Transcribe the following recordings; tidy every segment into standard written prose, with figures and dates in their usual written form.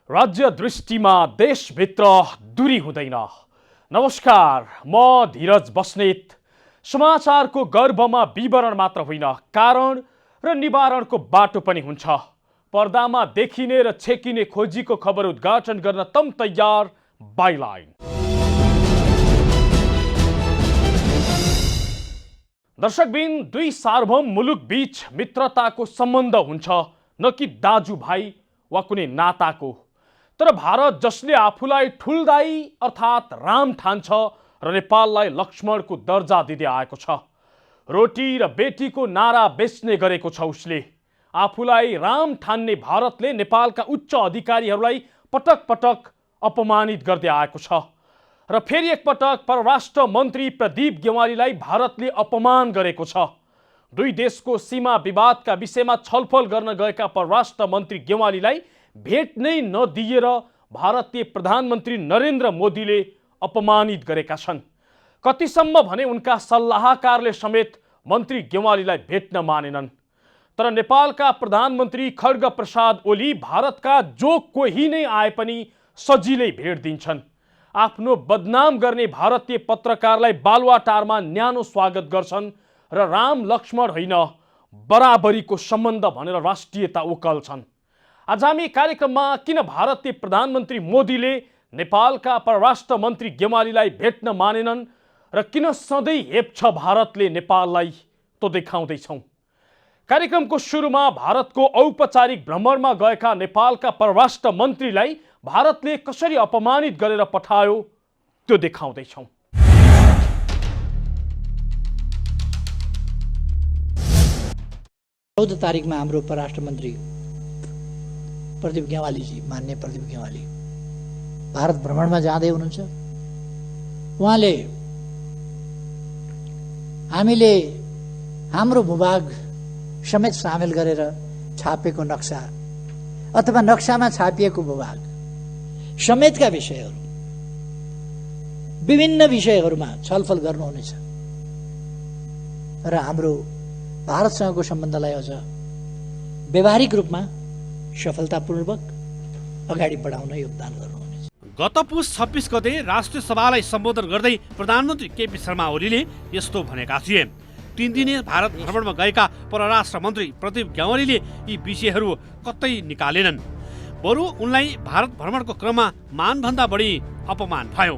राज्य दृष्टिमा देशभित्र दूरी हुँदैन। नमस्कार, म धीरज बस्नेत। समाचारको गर्भमा विवरण मात्र होइन, कारण र निवारणको बाटो पनि हुन्छ। पर्दामा देखिने र छेकिने खोजीको खबर उद्घाटन गर्न तम तयार बाइलाइन। दर्शकबिन, दुई सार्वभौम मुलुक बीच मित्रताको सम्बन्ध हुन्छ, न कि दाजुभाइ वा कुनै नाताको। तर भारत जसले आफूलाई ठुलदाई अर्थात् राम ठान्छ र नेपाललाई लक्ष्मणको दर्जा दिँदै आएको छ, रोटी र बेटीको नारा बेच्ने गरेको छ उसले। आफूलाई राम ठान्ने भारतले नेपालका उच्च अधिकारीहरूलाई पटक पटक अपमानित गर्दै आएको छ र फेरि एकपटक परराष्ट्र मन्त्री प्रदीप गेवालीलाई भारतले अपमान गरेको छ। दुई देशको सीमा विवादका विषयमा छलफल गर्न गएका परराष्ट्र मन्त्री गेवालीलाई भेट नै नदिएर भारतीय प्रधानमन्त्री नरेन्द्र मोदीले अपमानित गरेका छन्। कतिसम्म भने उनका सल्लाहकारले समेत मन्त्री गेवालीलाई भेट्न मानेनन्। तर नेपालका प्रधानमन्त्री खड्ग प्रसाद ओली भारतका जो कोही नै आए पनि सजिलै भेट दिन्छन्। आफ्नो बदनाम गर्ने भारतीय पत्रकारलाई बालुवाटारमा न्यानो स्वागत गर्छन् र राम लक्ष्मण होइन, बराबरीको सम्बन्ध भनेर राष्ट्रियता उकाल्छन्। आज हामी कार्यक्रममा किन भारतीय प्रधानमन्त्री मोदीले नेपालका परराष्ट्र मन्त्री गेवालीलाई भेट्न मानेनन् र किन सधैँ हेप्छ भारतले नेपाललाई, तो देखाउँदैछौँ। कार्यक्रमको सुरुमा भारतको औपचारिक भ्रमणमा गएका नेपालका परराष्ट्र मन्त्रीलाई भारतले कसरी अपमानित गरेर पठायो त्यो देखाउँदैछौँ। 14 तारिकमा हाम्रो परराष्ट्र मन्त्री प्रदीप गेवालीजी, मान्य प्रदीप गेवाली भारत भ्रमणमा जाँदै हुनुहुन्छ। उहाँले हामीले हाम्रो भूभाग समेत सामेल गरेर छापेको नक्सा अथवा नक्सामा छापिएको भूभाग समेतका विषयहरू, विभिन्न विषयहरूमा छलफल गर्नुहुनेछ र हाम्रो भारतसँगको सम्बन्धलाई अझ व्यावहारिक रूपमा सफलतापूर्वक अगाडि बढाउन योगदान गर्नुहुनेछ। गत पुस 26 गते राष्ट्रिय सभालाई सम्बोधन गर्दै प्रधानमन्त्री केपी शर्मा ओलीले यस्तो भनेका थिए। 3 दिने भारत भ्रमणमा गएका परराष्ट्र मन्त्री प्रदीप गेवालीले यी विषयहरू कतै निकालेनन्, बरु उनलाई भारत भ्रमणको क्रममा मानभन्दा बढी अपमान भयो।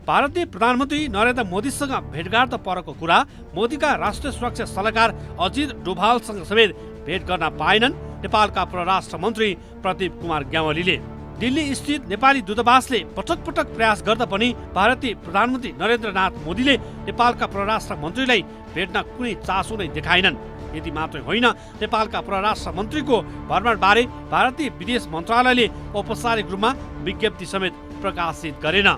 भारतीय प्रधानमन्त्री नरेन्द्र मोदीसँग भेटघाट त परको कुरा, मोदीका राष्ट्रिय सुरक्षा सल्लाहकार अजित डोभालसँग समेत भेट गर्न पाएनन् नेपालका परराष्ट्र मन्त्री प्रदीप कुमार गेवालीले। दिल्ली स्थित नेपाली दूतावासले पटक पटक प्रयास गर्दा पनि भारतीय प्रधानमन्त्री नरेन्द्र नाथ मोदीले नेपालका परराष्ट्र मन्त्रीलाई भेट्न कुनै चासो नै देखाएनन्। यति मात्रै होइन, नेपालका परराष्ट्र मन्त्रीको भ्रमणबारे भारतीय विदेश मन्त्रालयले औपचारिक रूपमा विज्ञप्ति समेत प्रकाशित गरेन।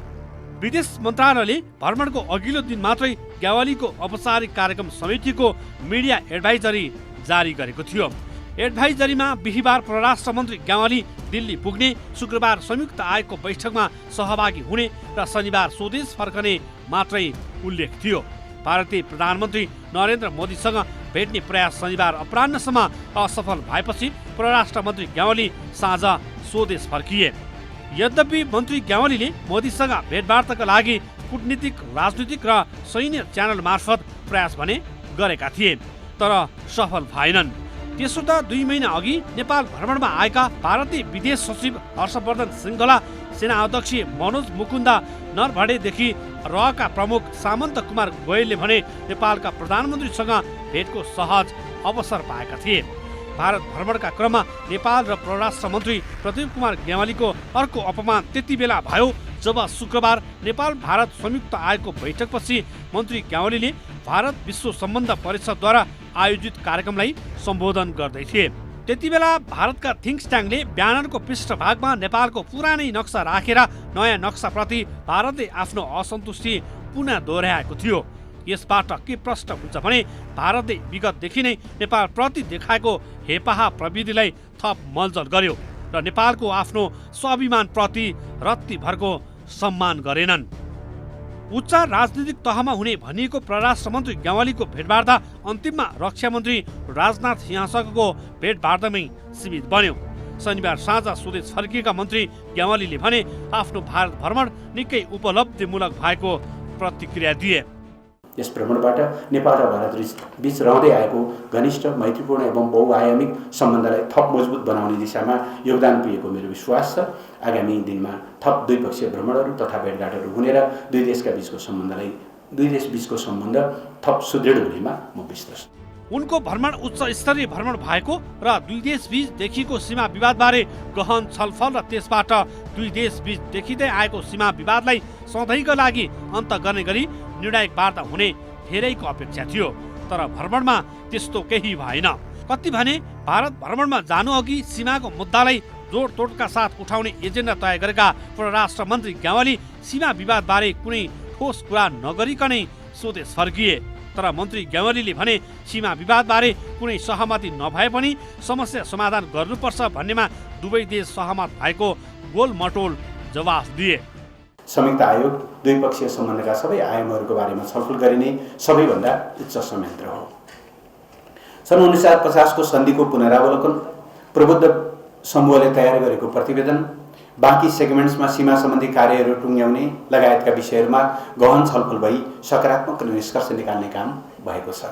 विदेश मन्त्रालयले भ्रमणको अघिल्लो दिन मात्रै गेवालीको औपचारिक कार्यक्रम समितिको मिडिया एडभाइजरी जारी गरेको थियो। एडभाइजरीमा बिहिबार परराष्ट्र मन्त्री गेवाली दिल्ली पुग्ने, शुक्रबार संयुक्त आयोगको बैठकमा सहभागी हुने र शनिबार स्वदेश फर्कने मात्रै उल्लेख थियो। भारतीय प्रधानमन्त्री नरेन्द्र मोदीसँग भेट्ने प्रयास शनिबार अपराह्नसम्म असफल भएपछि परराष्ट्र मन्त्री गेवाली साँझ स्वदेश फर्किए। यद्यपि मन्त्री गेवालीले मोदीसँग भेटवार्ताका लागि कूटनीतिक, राजनीतिक र सैन्य च्यानल मार्फत प्रयास भने गरेका थिए, तर सफल भएनन्। त्यसो त 2 महिना अघि नेपाल भ्रमणमा आएका भारतीय विदेश सचिव हर्षवर्धन श्रृङ्खला, सेना अध्यक्ष मनोज मुकुन्द नरभडेदेखि रहका प्रमुख सामन्त कुमार गोयलले भने नेपालका प्रधानमन्त्रीसँग भेटको सहज अवसर पाएका थिए। भारत भ्रमणका क्रममा नेपाल र परराष्ट्र मन्त्री प्रदीप कुमार गेवालीको अर्को अपमान त्यति बेला भयो जब शुक्रबार नेपाल भारत संयुक्त आयोगको बैठकपछि मन्त्री गेवालीले भारत विश्व सम्बन्ध परिषदद्वारा आयोजित कार्यक्रमलाई सम्बोधन गर्दै थिए। त्यति बेला भारतका थिङ्क ट्याङ्कले ब्यानरको पृष्ठभागमा नेपालको पुरानै नक्सा राखेर नयाँ नक्साप्रति भारतले आफ्नो असन्तुष्टि पुनः दोहोऱ्याएको थियो। यसबाट के प्रश्न हुन्छ भने भारतले विगतदेखि नै नेपाल प्रति देखाएको हेपाहा प्रविधिलाई थप मलजल गर्यो र नेपालको आफ्नो स्वाभिमान प्रति रत्तीभरको सम्मान गरेनन्। उच्च राजनीतिक तहमा हुने भनिएको परराष्ट्र मन्त्री गेवालीको भेटवार्ता अन्तिममा रक्षा मन्त्री राजनाथ सिंहसँगको भेटवार्तामै सीमित बन्यो। शनिबार साँझ स्वदेश फर्किएका मन्त्री ग्यावालीले भने आफ्नो भारत भ्रमण निकै उपलब्धिमूलक भएको प्रतिक्रिया दिए। यस भ्रमणबाट नेपाल र भारत बीच रहँदै आएको घनिष्ठ मैत्रीपूर्ण एवं बहुआयामिक सम्बन्धलाई थप मजबुत बनाउने दिशामा योगदान पुगेको मेरो विश्वास छ। आगामी दिनमा थप द्विपक्षीय भ्रमणहरू तथा भेटघाटहरू हुने र दुई देश बीचको सम्बन्ध थप सुदृढ हुनेमा म विश्वास छु। उनको भ्रमण उच्च स्तरीय भ्रमण भएको र दुई देश बीच देखिएको सीमा विवादबारे गहन छलफल र त्यसबाट दुई देश बीच देखिँदै आएको सीमा विवादलाई सधैँका लागि अन्त गर्ने गरी निर्णायक वार्ता हुने धेरैको अपेक्षा थियो, तर भ्रमणमा त्यस्तो केही भएन। कति भने भारत भ्रमणमा जानु अघि सीमाको मुद्दालाई जोडतोडका साथ उठाउने एजेन्डा तय गरेका परराष्ट्र मन्त्री ग्यावाली सीमा विवादबारे कुनै ठोस कुरा नगरिकनै स्वदेश फर्किए। तर मन्त्री ग्यावालीले भने सीमा विवादबारे कुनै सहमति नभए पनि समस्या समाधान गर्नुपर्छ भन्नेमा दुवै देश सहमत भएको गोलमटोल जवाफ दिए। संयुक्त आयोग द्विपक्षीय सम्बन्धका सबै आयामहरूको बारेमा छलफल गरिने सबैभन्दा उच्च संयन्त्र हो। सन् 1950 को सन्धिको पुनरावलोकन, प्रबुद्ध समूहले तयार गरेको प्रतिवेदन, बाँकी सेगमेन्ट्समा सीमा सम्बन्धी कार्यहरू टुङ्ग्याउने लगायतका विषयहरूमा गहन छलफल भई सकारात्मक निष्कर्ष निकाल्ने काम भएको छ।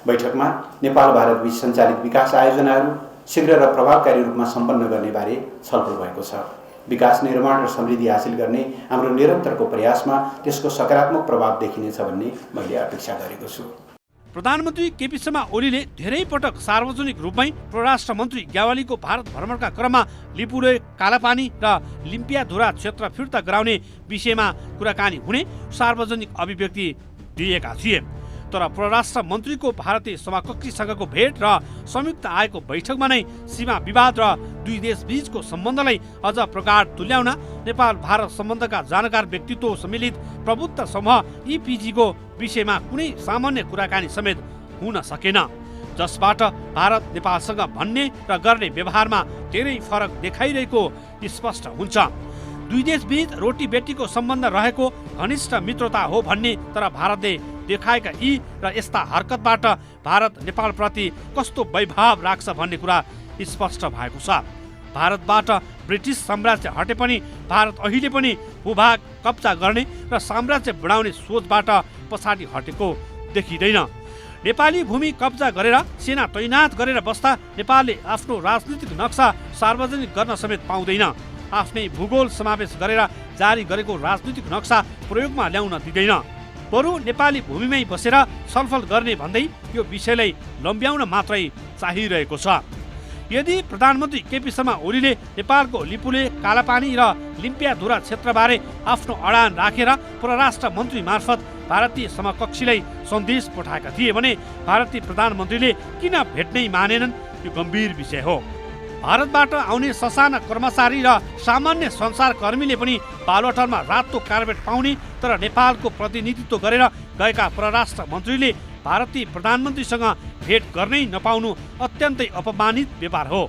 बैठकमा नेपाल भारत बीच सञ्चालित विकास आयोजनाहरू शीघ्र र प्रभावकारी रूपमा सम्पन्न गर्ने बारे छलफल भएको छ। विकास निर्माण र समृद्धि हासिल गर्ने हाम्रो निरन्तरको प्रयासमा त्यसको सकारात्मक प्रभाव देखिनेछ भन्ने मैले अपेक्षा गरेको छु। प्रधानमन्त्री केपी शर्मा ओलीले धेरै पटक सार्वजनिक रूपमै परराष्ट्र मन्त्री ग्यावालीको भारत भ्रमणका क्रममा लिपुले, कालापानी र लिम्पियाधुरा क्षेत्र फिर्ता गराउने विषयमा कुराकानी हुने सार्वजनिक अभिव्यक्ति दिएका थिए। तर परराष्ट्र मन्त्रीको भारतीय समकक्षीसँगको भेट र संयुक्त आएको बैठकमा नै सीमा विवाद र दुई देश बीचको सम्बन्धलाई अझ प्रगाढ तुल्याउन नेपाल भारत सम्बन्धका जानकार व्यक्तित्व सम्मिलित प्रबुद्ध समूह इपिजीको विषयमा कुनै सामान्य कुराकानी समेत हुन सकेन, जसबाट भारत नेपालसँग भन्ने र गर्ने व्यवहारमा धेरै फरक देखाइरहेको स्पष्ट हुन्छ। दुई देश बीच रोटी बेटीको सम्बन्ध रहेको घनिष्ठ मित्रता हो भन्ने, तर भारतले देखाएका यी र यस्ता हरकतबाट भारत नेपालप्रति कस्तो वैभाव राख्छ भन्ने कुरा स्पष्ट भएको छ। भारतबाट ब्रिटिस साम्राज्य हटे पनि भारत अहिले पनि भूभाग कब्जा गर्ने र साम्राज्य बढाउने सोचबाट पछाडि हटेको देखिँदैन। नेपाली भूमि कब्जा गरेर सेना तैनात गरेर बस्दा नेपालले आफ्नो राजनीतिक नक्सा सार्वजनिक गर्न समेत पाउँदैन। आफ्नै भूगोल समावेश गरेर जारी गरेको राजनीतिक नक्सा प्रयोगमा ल्याउन दिँदैन। बरु नेपाली भूमिमै बसेर छलफल गर्ने भन्दै यो विषयलाई लम्ब्याउन मात्रै चाहिरहेको छ। यदि प्रधानमन्त्री केपी शर्मा ओलीले नेपालको लिपुले, कालापानी र लिम्पियाधुरा क्षेत्रबारे आफ्नो अडान राखेर परराष्ट्र मन्त्री मार्फत भारतीय समकक्षीलाई सन्देश पठाएका थिए भने भारतीय प्रधानमन्त्रीले किन भेट्नै मानेनन्, यो गम्भीर विषय हो। भारतबाट आउने ससाना कर्मचारी र सामान्य संसारकर्मीले पनि बालुवाटारमा रातो कार्पेट पाउने, तर नेपालको प्रतिनिधित्व गरेर गएका परराष्ट्र मन्त्रीले भारतीय प्रधानमन्त्रीसँग भेट गर्नै नपाउनु अत्यन्तै अपमानित व्यापार हो।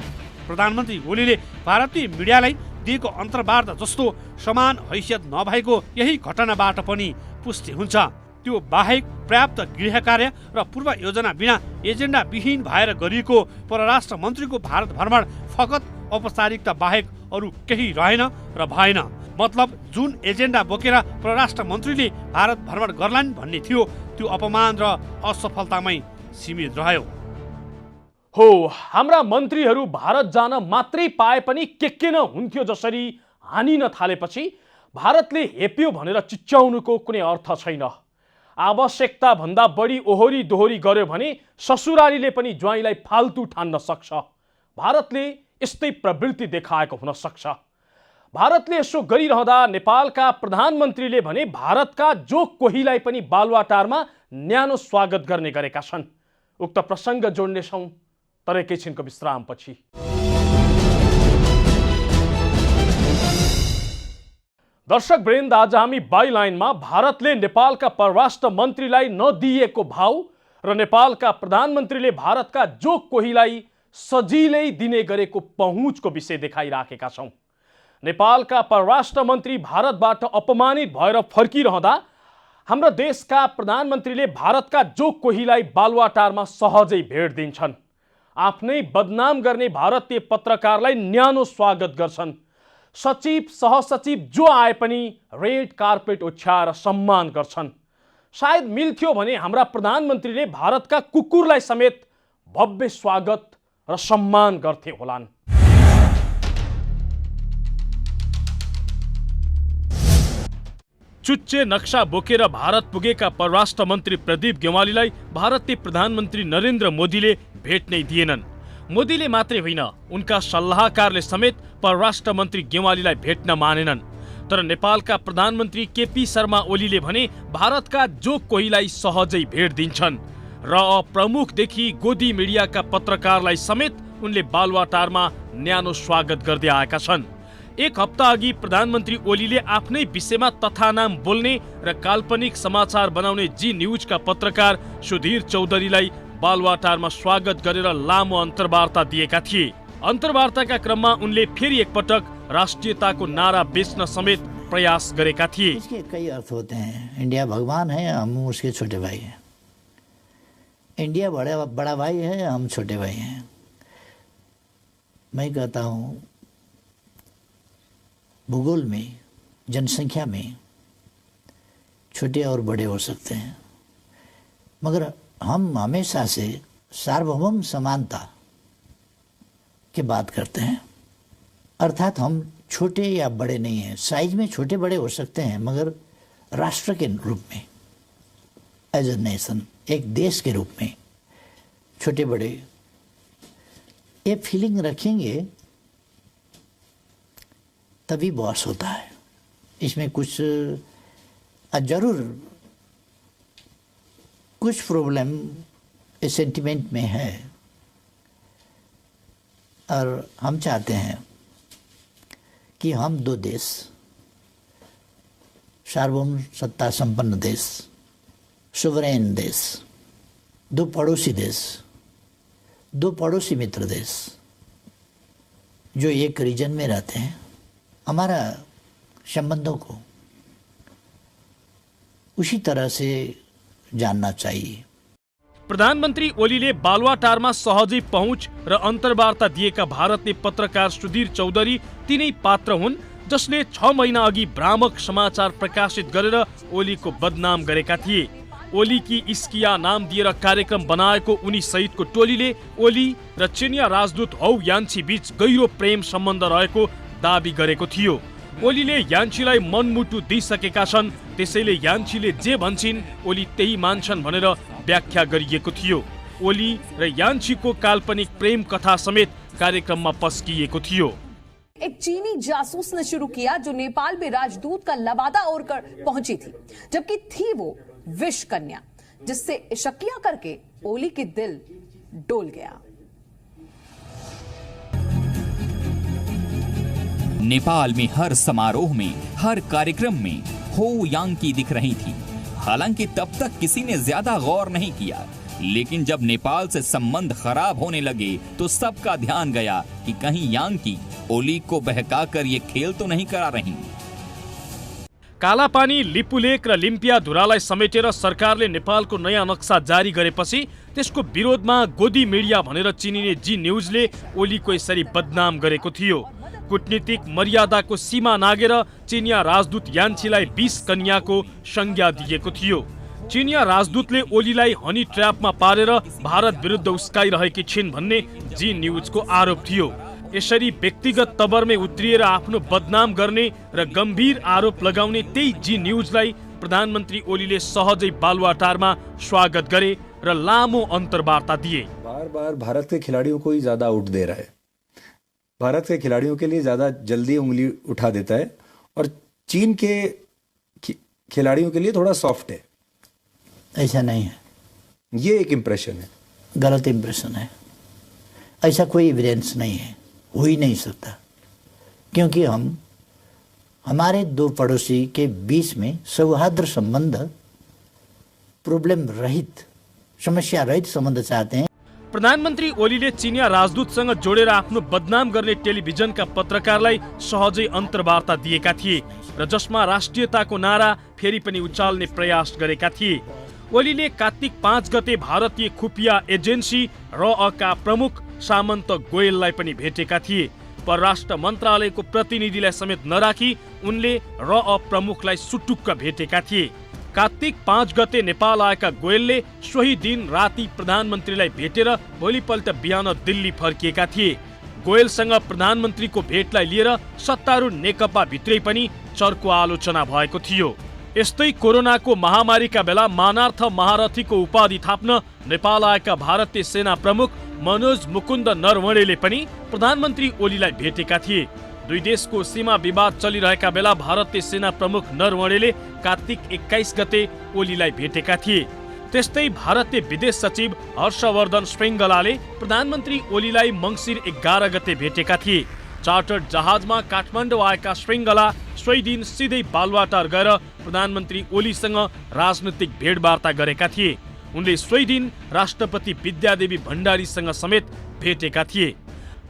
प्रधानमन्त्री ओलीले भारतीय मिडियालाई दिएको अन्तर्वार्ता जस्तो समान हैसियत नभएको यही घटनाबाट पनि पुष्टि हुन्छ। त्यो बाहेक पर्याप्त गृह कार्य र पूर्व योजना बिना एजेन्डा विहीन भएर गरिएको परराष्ट्र मन्त्रीको भारत भ्रमण फकत औपचारिकता बाहेक अरू केही रहेन र भएन। मतलब जुन एजेन्डा बोकेर परराष्ट्र मन्त्रीले भारत भ्रमण गर्लान् भन्ने थियो, त्यो अपमान र असफलतामै सीमित रह्यो। हो, हाम्रा मन्त्रीहरू भारत जान मात्रै पाए पनि के न हुन्थ्यो जसरी हानिन थालेपछि भारतले हेप्यो भनेर चिच्याउनुको कुनै अर्थ छैन। आवश्यकता भन्दा बढी ओहोरी दोहोरी गर्यो भने ससुरालीले पनि ज्वाइँलाई फाल्तु ठान्न सक्छ। भारतले यस्तै प्रवृत्ति देखाएको हुन सक्छ। भारतले यसो गरिरहँदा नेपालका प्रधानमन्त्रीले भने भारतका जो कोहीलाई पनि बालुवाटारमा न्यानो स्वागत गर्ने गरेका छन्। उक्त प्रसङ्ग जोड्नेछौँ तर एकैछिनको विश्रामपछि। दर्शक वृन्द, आज हामी बाइलाइनमा भारतले नेपालका परराष्ट्र मन्त्रीलाई नदिएको भाव र नेपालका प्रधानमन्त्रीले भारतका जो कोहीलाई सजिलै दिने गरेको पहुँचको विषय देखाइराखेका छौँ। नेपालका परराष्ट्र मन्त्री भारतबाट अपमानित भएर फर्किरहँदा हाम्रो देशका प्रधानमन्त्रीले भारतका जो कोहीलाई बालुवाटारमा सहजै भेट दिन्छन्। आफ्नै बदनाम गर्ने भारतीय पत्रकारलाई न्यानो स्वागत गर्छन्। सचिव सहसचिव जो आए पनि रेड कार्पेट ओछ्याएर सम्मान गर्छन्। सायद मिल्थ्यो भने हाम्रा प्रधानमन्त्रीले भारतका कुकुरलाई समेत भव्य स्वागत र सम्मान गर्थे होलान्। चुच्चे नक्सा बोकेर भारत पुगेका परराष्ट्र मन्त्री प्रदीप गेवालीलाई भारतीय प्रधानमन्त्री नरेन्द्र मोदीले भेट्नै दिएनन्। मोदीले मात्रै होइन, उनका सल्लाहकारले समेत परराष्ट्र मन्त्री गेवालीलाई भेट्न मानेनन्। तर नेपालका प्रधानमन्त्री केपी शर्मा ओलीले भने भारतका जो कोहीलाई सहजै भेट दिन्छन् र प्रमुखदेखि गोदी मिडियाका पत्रकारलाई समेत उनले बालुवाटारमा न्यानो स्वागत गर्दै आएका छन्। एक हप्ता अघि प्रधानमन्त्री ओलीले आफ्नै विषयमा तथानाम बोल्ने र काल्पनिक समाचार बनाउने जी न्युजका पत्रकार सुधीर चौधरीलाई बालुवाटारमा स्वागत गरेर लामो अन्तर्वार्ता दिएका थिए। अन्तर्वार्ताका क्रममा उनले फेरि एकपटक राष्ट्रियताको नारा बेच्न समेत प्रयास गरेका थिए। इसके कई अर्थ होते हैं। इंडिया भगवान है, हम उसके छोटे भाई हैं। इंडिया बड़ा भाई है, हम छोटे भाई हैं। मैं कहता हूँ भूगोल में, जनसंख्या में छोटे और बड़े हो सकते हैं, मगर हम हमेशा से सार्वभौम समानता की बात करते हैं। अर्थात हम छोटे या बड़े नहीं हैं। साइज में छोटे बड़े हो सकते हैं, मगर राष्ट्र के रूप में, एज ए नेशन, एक देश के रूप में छोटे बड़े ये फीलिंग रखेंगे तभी बॉस होता है। इसमें कुछ जरूर कुछ प्रॉब्लम इस सेंटिमेंट में है, और हम चाहते हैं कि हम दो देश, सार्वभौम सत्ता संपन्न देश, सुवरेन देश, दो पड़ोसी देश, दो पड़ोसी मित्र देश जो एक रीजन में रहते हैं, हमारा संबंधों को उसी तरह से जानना चाहिए। प्रधानमन्त्री ओलीले बालुवाटारमा सहजै पहुँच र अन्तर्वार्ता दिएका भारतीय पत्रकार सुधीर चौधरी तिनै पात्र हुन् जसले 6 महिना अघि भ्रामक समाचार प्रकाशित गरेर ओलीको बदनाम गरेका थिए। ओली की इस्किया नाम दिएर कार्यक्रम बनाएको उनी सहितको टोलीले ओली र चिनिया राजदूत हौ यान्छी बीच गहिरो प्रेम सम्बन्ध रहेको दाबी गरेको थियो। ओलीले यान्छीलाई मनमुटु दिइसकेका छन्, त्यसैले यान्छीले जे भन्छन् ओली त्यही मान्छन् भनेर व्याख्या गरिएको थियो। ओली र यान्छीको काल्पनिक प्रेम कथा समेत कार्यक्रममा पस्किएको थियो। एक चीनी जासूस ने शुरू किया जो नेपाल में राजदूत का लबादा ओढ़कर पहुंची थी, जबकि थी वो विष कन्या, जिससे शकिया करके ओली के दिल डोल गया। नेपाल में हर समारोह में, हर कार्यक्रम में हो यांकी दिख रही थी। हालांकि तब तक किसी ने ज्यादा गौर नहीं किया, लेकिन जब नेपाल से संबंध खराब होने लगे तो सबका ध्यान गया कि कहीं यांकी ओली को बहकाकर ये खेल तो नहीं करा रही। कालापानी, लिपुलेक र लिम्पियाधुरालाई समेटेर सरकारले नेपालको नयाँ नक्सा जारी गरेपछि त्यसको विरोधमा गोदी मिडिया भनेर चिनिने जी न्युजले ओलीको यसरी बदनाम गरेको थियो। कूटनीतिक मर्यादाको सीमा नागेर चिनिया राजदूत यान्छीलाई 20 कन्याको संज्ञा दिएको थियो। चिनिया राजदूतले ओलीलाई हनी ट्र्यापमा पारेर भारत विरुद्ध उस्काइरहेकी छिन् भन्ने जी न्युजको आरोप थियो। यसरी व्यक्तिगत तवरमै उत्रिएर आफ्नो बदनाम गर्ने र गम्भीर आरोप लगाउने त्यही जी न्युजलाई प्रधानमन्त्री ओलीले सहजै बालुवाटारमा स्वागत गरे र लामो अन्तर्वार्ता दिए। बार बार भारत के खिलाड़ियों को ही ज्यादा आउट दे रहा है, भारत के खिलाड़ियों के लिए ज्यादा जल्दी उंगली उठा देता है, और चीन के खिलाड़ियों के लिए थोड़ा सॉफ्ट है। ऐसा नहीं है, ये एक इम्प्रेशन है, गलत इम्प्रेशन है। ऐसा कोई एविडेंस नहीं है, हो ही नहीं सकता, क्योंकि हम हमारे दो पड़ोसी के बीच में सौहार्द संबंध, प्रॉब्लम रहित, समस्या रहित संबंध चाहते हैं। प्रधानमन्त्री ओलीले चिनिया राजदूतसँग जोडेर आफ्नो बदनाम गर्ने टेलिभिजनका पत्रकारलाई सहजै अन्तर्वार्ता दिएका थिए र जसमा राष्ट्रियताको नारा फेरि पनि उचाल्ने प्रयास गरेका थिए। ओलीले कार्तिक 5 गते भारतीय खुफिया एजेन्सी RAW का प्रमुख सामन्त गोयललाई पनि भेटेका थिए। परराष्ट्र मन्त्रालयको प्रतिनिधिलाई समेत नराखी उनले र प्रमुखलाई सुटुक्क भेटेका थिए। कार्तिक 5 गते नेपाल आएका गोयलले सोही दिन राति प्रधानमन्त्रीलाई भेटेर भोलिपल्ट बिहान दिल्ली फर्किएका थिए। गोयलसँग प्रधानमन्त्रीको भेटलाई लिएर सत्तारूढ नेकपा भित्रै पनि चर्को आलोचना भएको थियो। यस्तै कोरोनाको महामारीका बेला मानार्थ महारथीको उपाधि थाप्न नेपाल आएका भारतीय सेना प्रमुख मनोज मुकुन्द नरवणेले पनि प्रधानमन्त्री ओलीलाई भेटेका थिए। दुई देशको सीमा विवाद चलिरहेका बेला भारतीय सेना प्रमुख नरवणेले कार्तिक 21 गते ओलीलाई भेटेका थिए। त्यस्तै भारतीय विदेश सचिव हर्षवर्धन श्रृङ्गलाले प्रधानमन्त्री ओलीलाई मङ्सिर 11 गते भेटेका थिए। चार्टर्ड जहाजमा काठमाडौँ आएका श्रृङ्गला सोही दिन सिधै बालुवाटार गएर प्रधानमन्त्री ओलीसँग राजनैतिक भेटवार्ता गरेका थिए। उनले सोही दिन राष्ट्रपति विद्यादेवी भण्डारीसँग समेत भेटेका थिए।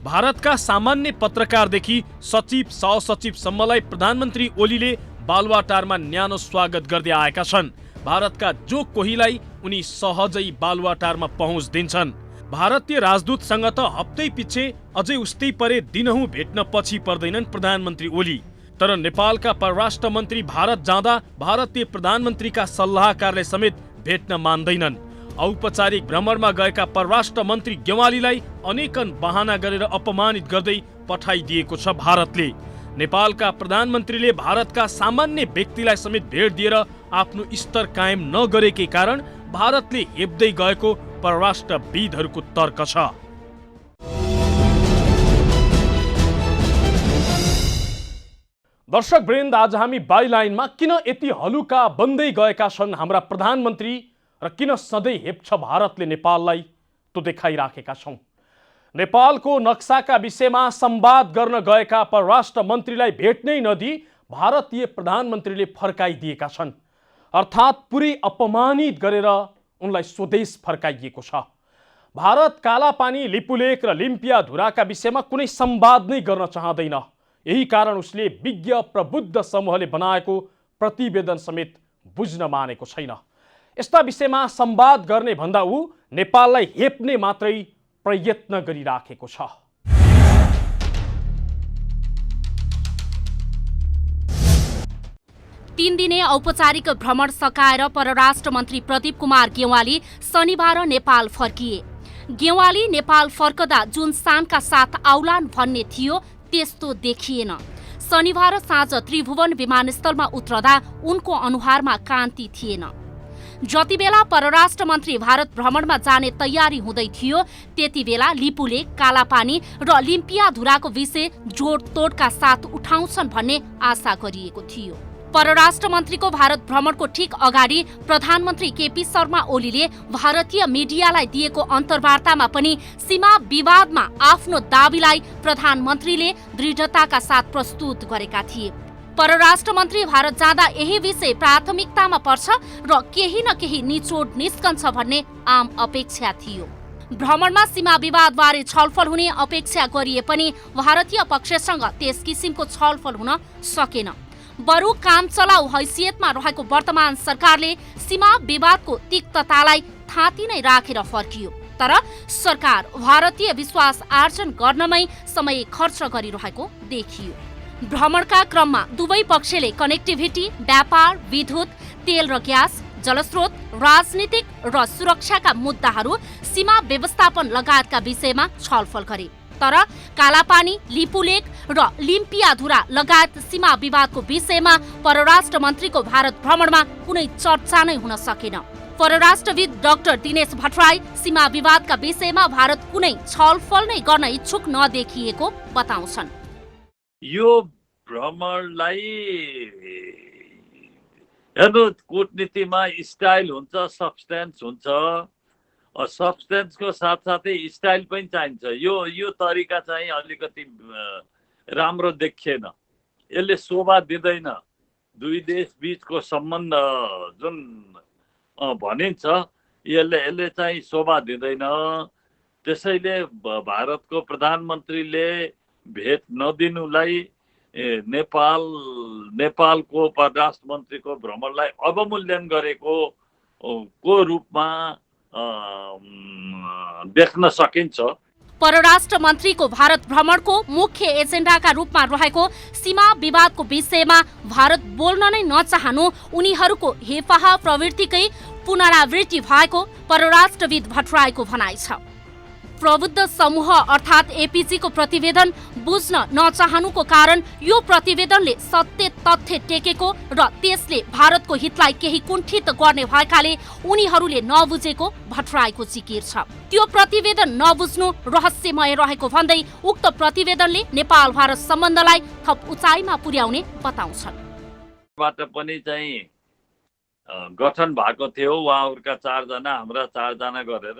भारतका सामान्य पत्रकारदेखि सचिव सहसचिवसम्मलाई प्रधानमन्त्री ओलीले बालुवाटारमा न्यानो स्वागत गर्दै आएका छन्। भारतका जो कोहीलाई उनी सहजै बालुवाटारमा पहुँच दिन्छन्। भारतीय राजदूतसँग त हप्तै पछि अझै उस्तै परे दिनहुँ भेट्न पछि पर्दैनन् प्रधानमन्त्री ओली। तर नेपालका परराष्ट्र मन्त्री भारत जाँदा भारतीय प्रधानमन्त्रीका सल्लाहकारले समेत भेट्न मान्दैनन्। औपचारिक भ्रमणमा गएका परराष्ट्र मन्त्री गेवालीलाई अनेकन बहाना गरेर अपमानित गर्दै पठाइदिएको छ भारतले। नेपालका प्रधानमन्त्रीले भारतका सामान्य व्यक्तिलाई समेत भेट दिएर आफ्नो स्तर कायम नगरेकै कारण भारतले हेप्दै गएको परराष्ट्रविदहरूको तर्क छ। दर्शक वृन्द, आज हामी बाइलाइनमा किन यति हलुका बन्दै गएका छन् हाम्रा प्रधानमन्त्री र किन सधैँ हेप्छ भारतले नेपाललाई, त्यो देखाइराखेका छौँ। नेपालको नक्साका विषयमा संवाद गर्न गएका परराष्ट्र मन्त्रीलाई भेट्नै नदिई भारतीय प्रधानमन्त्रीले फर्काइदिएका छन्। अर्थात् पुरै अपमानित गरेर उनलाई स्वदेश फर्काइएको छ। भारत कालापानी, लिपुलेक र लिम्पिया धुराका विषयमा कुनै संवाद नै गर्न चाहँदैन। यही कारण उसले विज्ञ प्रबुद्ध समूहले बनाएको प्रतिवेदन समेत बुझ्न मानेको छैन। यस्ता विषयमा संवाद गर्ने भन्दा ऊ नेपाललाई हेप्ने मात्रै प्रयत्न गरिराखेको छ। तीन दिने औपचारिक भ्रमण सकाएर परराष्ट्र मन्त्री प्रदीप कुमार गेवाली शनिबार नेपाल फर्किए। गेवाली नेपाल फर्कदा जुन शानका साथ आउलान् भन्ने थियो त्यस्तो देखिएन। शनिबार साँझ त्रिभुवन विमानस्थलमा उत्रदा उनको अनुहारमा कान्ति थिएन। जति बेला परराष्ट्र मन्त्री भारत भ्रमणमा जाने तयारी हुँदै थियो त्यति बेला लिपुलेक, कालापानी र लिम्पिया धुराको विषय जोडतोडका साथ उठाउँछन् भन्ने आशा गरिएको थियो। परराष्ट्र मन्त्रीको भारत भ्रमणको ठिक अगाडि प्रधानमन्त्री केपी शर्मा ओलीले भारतीय मिडियालाई दिएको अन्तर्वार्तामा पनि सीमा विवादमा आफ्नो दाबीलाई प्रधानमन्त्रीले दृढताका साथ प्रस्तुत गरेका थिए। परराष्ट्र मन्त्री भारत जाँदा यही विषय प्राथमिकतामा पर्छ र केही न केही निचोड निस्कन्छ भन्ने आम अपेक्षा थियो। भ्रमणमा सीमा विवादबारे छलफल हुने अपेक्षा गरिए पनि भारतीय पक्षसँग त्यस किसिमको छलफल हुन सकेन। बरु काम चलाउ हैसियतमा रहेको वर्तमान सरकारले सीमा विवादको तिक्ततालाई थाती नै राखेर फर्कियो। तर सरकार भारतीय विश्वास आर्जन गर्नमै समय खर्च गरिरहेको देखियो। भ्रमणका क्रममा दुवै पक्षले कनेक्टिभिटी, व्यापार, विद्युत, तेल र ग्यास, जलस्रोत, राजनीतिक र सुरक्षाका मुद्दाहरू, सीमा व्यवस्थापन लगायतका विषयमा छलफल गरे। तर कालापानी, लिपुलेक र लिम्पियाधुरा लगायत सीमा विवादको विषयमा परराष्ट्र मन्त्रीको भारत भ्रमणमा कुनै चर्चा नै हुन सकेन। परराष्ट्रविद डाक्टर दिनेश भट्टराई सीमा विवादका विषयमा भारत कुनै छलफल नै गर्न इच्छुक नदेखिएको बताउँछन्। यो भ्रमणलाई हेर्नु, कूटनीतिमा स्टाइल हुन्छ, सब्सटेन्स हुन्छ। सब्सटेन्सको साथसाथै स्टाइल पनि चाहिन्छ। यो तरिका चाहिँ अलिकति राम्रो देखिएन। यसले शोभा दिँदैन। दुई देश बिचको सम्बन्ध जुन भनिन्छ यसले चाहिँ शोभा दिँदैन। त्यसैले भारतको प्रधानमन्त्रीले भेट नदिनुलाई नेपालको परराष्ट्र मन्त्रीको भ्रमणलाई अवमूल्यन गरेको को रूपमा देख्न सकिन्छ। परराष्ट्र मन्त्रीको भारत भ्रमणको मुख्य एजेन्डाका रूपमा रहेको सीमा विवादको विषयमा भारत बोल्न नै नचाहनु उनीहरूको हेफाह प्रवृत्तिकै पुनरावृत्ति भएको परराष्ट्रविद भट्टराईको भनाइ छ। प्रबुद्ध समूह अर्थात् एपीजीको प्रतिवेदन बुझ्न नचाहनुको कारण यो प्रतिवेदनले सत्य तथ्य टेकेको र त्यसले भारतको हितलाई केही कुण्ठित गर्ने भएकाले उनीहरूले नबुझेको भट्टराईको जिकिर छ। त्यो प्रतिवेदन नबुझ्नु रहस्यमय रहेको भन्दै उक्त प्रतिवेदनले नेपाल भारत सम्बन्धलाई थप उचाइमा पुर्याउने बताउँछन्। बाट पनि चाहिँ गठन भएको थियो, उहाँहरूका 4 जना हाम्रा 4 जना गरेर।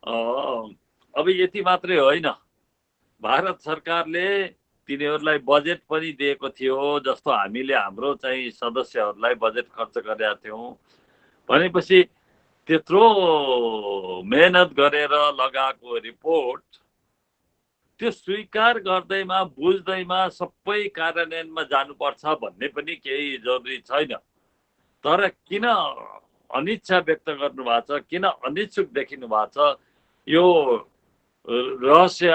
अब यति मात्रै होइन, भारत सरकारले तिनीहरूलाई बजेट पनि दिएको थियो, जस्तो हामीले हाम्रो चाहिँ सदस्यहरूलाई बजेट खर्च गरेका थियौँ। भनेपछि त्यत्रो मेहनत गरेर लगाएको रिपोर्ट त्यो स्वीकार गर्दैमा बुझ्दैमा सबै कार्यान्वयनमा जानुपर्छ भन्ने पनि केही जरुरी छैन। तर किन अनिच्छा व्यक्त गर्नुभएको छ, किन अनिच्छुक देखिनु भएको छ, यो रहस्य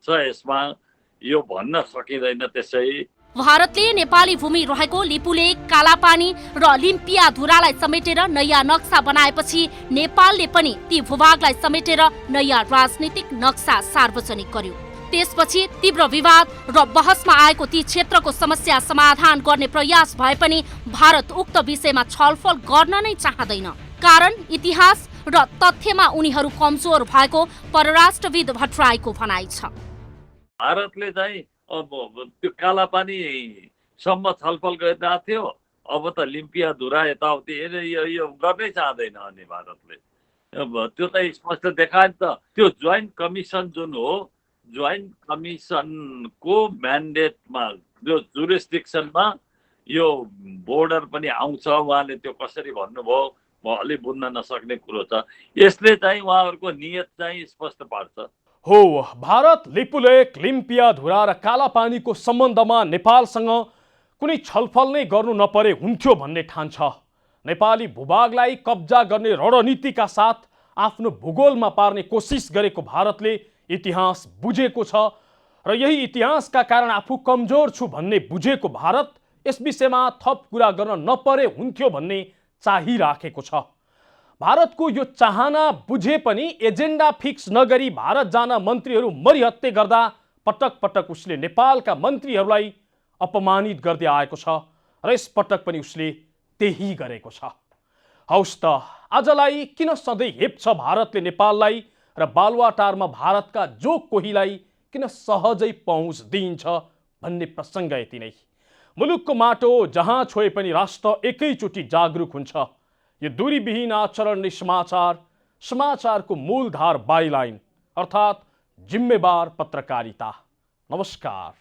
छ यसमा, यो भन्न सकिँदैन। त्यसै भारतले नेपाली भूमि रहेको लिपुलेक, कालापानी र लिम्पियाधुरालाई समेटेर नयाँ नक्सा बनाएपछि नेपालले पनि ती भूभागलाई समेटेर नयाँ राजनीतिक नक्सा सार्वजनिक गर्यो। त्यसपछि तीव्र विवाद र बहसमा आएको ती क्षेत्रको समस्या समाधान गर्ने प्रयास भए पनि भारत उक्त विषयमा छलफल गर्न नै चाहँदैन। कारण इतिहास र तथ्यमा उनीहरू कमजोर भएको परराष्ट्रविद भट्टराईको भनाइ छ। भारतले चाहिँ अब त्यो कालापानी सम्म छलफल गरिरहेको थियो, अब त लिम्पियाधुरा यताउति यो गर्नै चाहँदैन अनि भारतले। अब त्यो त स्पष्ट देखायो नि त। त्यो जोइन्ट कमिसन जुन हो, जोइन्ट कमिसनको म्यान्डेटमा जो जुरिस्डिक्सनमा यो बोर्डर पनि आउँछ। उहाँले त्यो कसरी भन्नुभयो म अलि बुझ्न नसक्ने कुरो छ। यसले चाहिँ उहाँहरूको नियत चाहिँ स्पष्ट पार्छ। हो, भारत लिपुलेक, लिम्पियाधुरा र कालापानीको सम्बन्धमा नेपालसँग कुनै छलफल नै गर्नु नपरे हुन्थ्यो भन्ने ठान्छ। नेपाली भूभागलाई कब्जा गर्ने रणनीतिका साथ आफ्नो भूगोलमा पार्ने कोसिस गरेको भारतले इतिहास बुझेको छ र यही इतिहासका कारण आफू कमजोर छु भन्ने बुझेको भारत यस विषयमा थप कुरा गर्न नपरे हुन्थ्यो भन्ने चाहिराखेको छ। भारतको यो चाहना बुझे पनि एजेन्डा फिक्स नगरी भारत जान मन्त्रीहरू मरिहत्ते गर्दा पटक पटक उसले नेपालका मन्त्रीहरूलाई अपमानित गर्दै आएको छ र यस पटक पनि उसले त्यही गरेको छ। हौस् त, आजलाई किन सधैँ हेप्छ भारतले नेपाललाई र बालुवाटारमा भारतका जो कोहीलाई किन सहजै पहुँच दिइन्छ भन्ने प्रसङ्ग यति नै। मुलुकको माटो जहाँ छोए पनि राष्ट्र एकैचोटि जागरुक हुन्छ। यो दूरीविहीन आचरण नै समाचारको मूलधार बाइलाइन अर्थात् जिम्मेवार पत्रकारिता। नमस्कार।